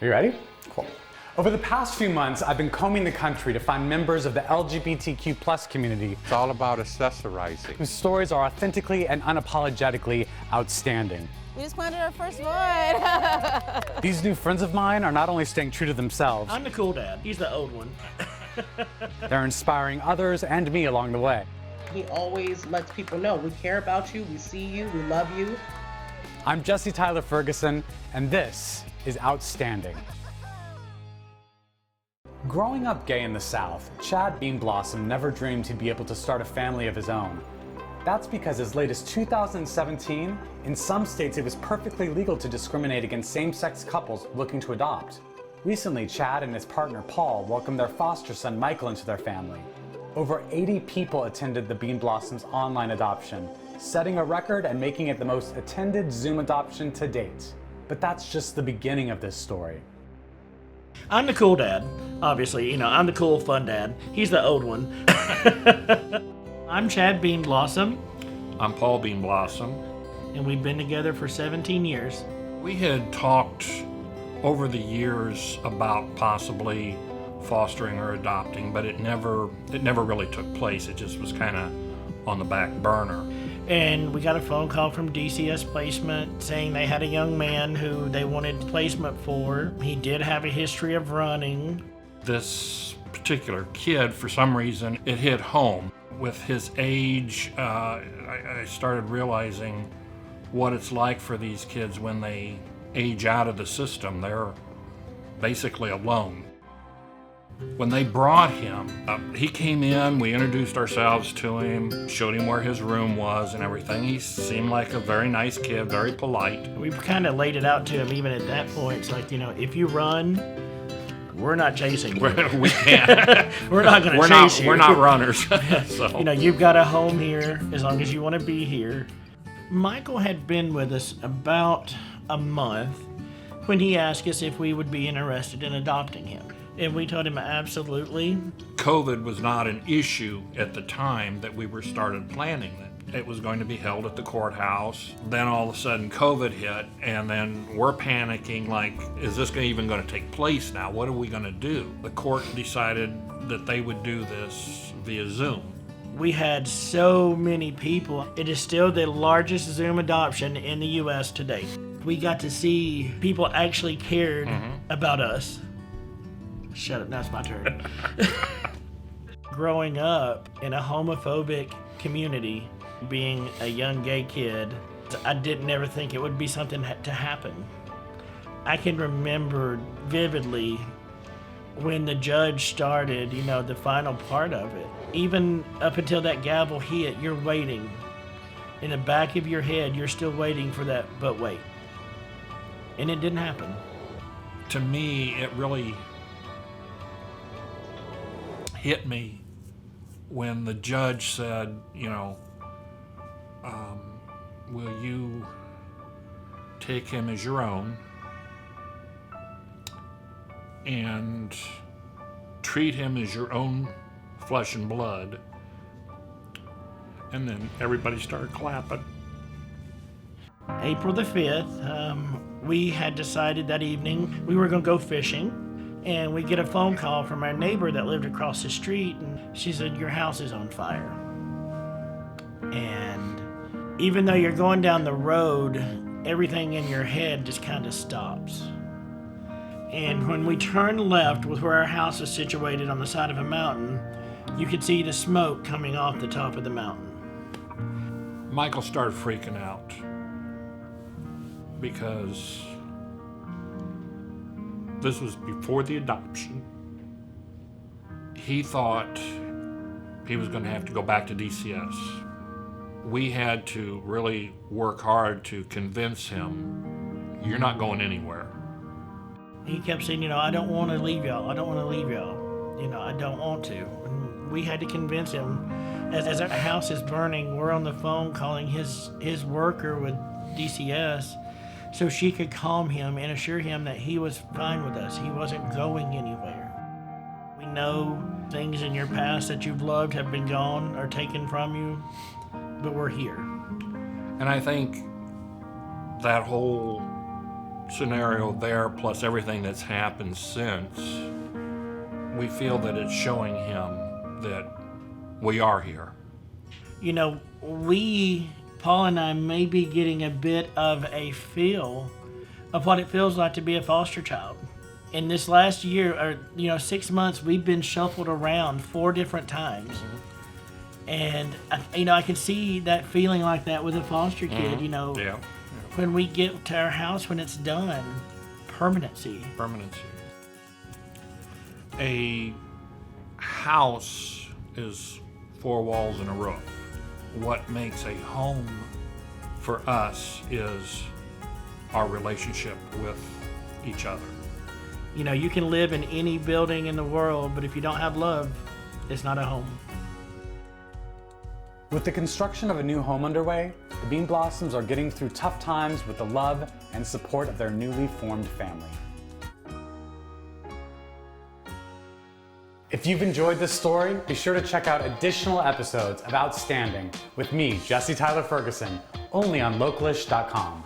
Are you ready? Cool. Over the past few months, I've been combing the country to find members of the LGBTQ plus community. It's all about accessorizing. Whose stories are authentically and unapologetically outstanding. We just planted our first bud. These new friends of mine are not only staying true to themselves. I'm the cool dad. He's the old one. They're inspiring others and me along the way. He always lets people know we care about you, we see you, we love you. I'm Jesse Tyler Ferguson, and this is Outstanding. Growing up gay in the South, Chad Beanblossom never dreamed he'd be able to start a family of his own. That's because as late as 2017, in some states it was perfectly legal to discriminate against same-sex couples looking to adopt. Recently, Chad and his partner Paul welcomed their foster son Michael into their family. Over 80 people attended the Beanblossom's online adoption, setting a record and making it the most attended Zoom adoption to date. But that's just the beginning of this story. I'm the cool dad, obviously. I'm the cool, fun dad. He's the old one. I'm Chad Beanblossom. I'm Paul Beanblossom. And we've been together for 17 years. We had talked over the years about possibly fostering or adopting, but it never really took place. It just was kind of on the back burner. And we got a phone call from DCS Placement saying they had a young man who they wanted placement for. He did have a history of running. This particular kid, for some reason, it hit home. With his age, I started realizing what it's like for these kids when they age out of the system. They're basically alone. When they brought him, he came in, we introduced ourselves to him, showed him where his room was and everything. He seemed like a very nice kid, very polite. We've kind of laid it out to him even at that point. It's like, if you run, we're not chasing you. We can't. We're not going to chase you. We're not runners. So. You've got a home here as long as you want to be here. Michael had been with us about a month when he asked us if we would be interested in adopting him. And we told him absolutely. COVID was not an issue at the time that we started planning it. It was going to be held at the courthouse. Then all of a sudden COVID hit, and then we're panicking like, is this even going to take place now? What are we going to do? The court decided that they would do this via Zoom. We had so many people. It is still the largest Zoom adoption in the U.S. to date. We got to see people actually cared about us. Shut up, now it's my turn. Growing up in a homophobic community, being a young gay kid, I didn't ever think it would be something to happen. I can remember vividly when the judge started, the final part of it. Even up until that gavel hit, you're waiting. In the back of your head, you're still waiting for that, but wait. And it didn't happen. To me, it really hit me when the judge said, will you take him as your own and treat him as your own flesh and blood? And then everybody started clapping. April the 5th, we had decided that evening we were going to go fishing. And we get a phone call from our neighbor that lived across the street, and she said, your house is on fire. And even though you're going down the road, everything in your head just kind of stops. And when we turned left with where our house is situated on the side of a mountain, you could see the smoke coming off the top of the mountain. Michael started freaking out because this was before the adoption. He thought he was going to have to go back to DCS. We had to really work hard to convince him, you're not going anywhere. He kept saying, I don't want to leave y'all. I don't want to leave y'all. I don't want to. And we had to convince him. As our house is burning, we're on the phone calling his worker with DCS so she could calm him and assure him that he was fine with us. He wasn't going anywhere. We know things in your past that you've loved have been gone or taken from you, but we're here. And I think that whole scenario there, plus everything that's happened since, we feel that it's showing him that we are here. You know, Paul and I may be getting a bit of a feel of what it feels like to be a foster child. In this last year, or 6 months, we've been shuffled around 4 different times. And, I can see that feeling like that with a foster kid, Yeah. when we get to our house, when it's done, permanency. A house is 4 walls and a roof. What makes a home for us is our relationship with each other. You can live in any building in the world, but if you don't have love, it's not a home. With the construction of a new home underway, the Beanblossoms are getting through tough times with the love and support of their newly formed family. If you've enjoyed this story, be sure to check out additional episodes of Outstanding with me, Jesse Tyler Ferguson, only on Localish.com.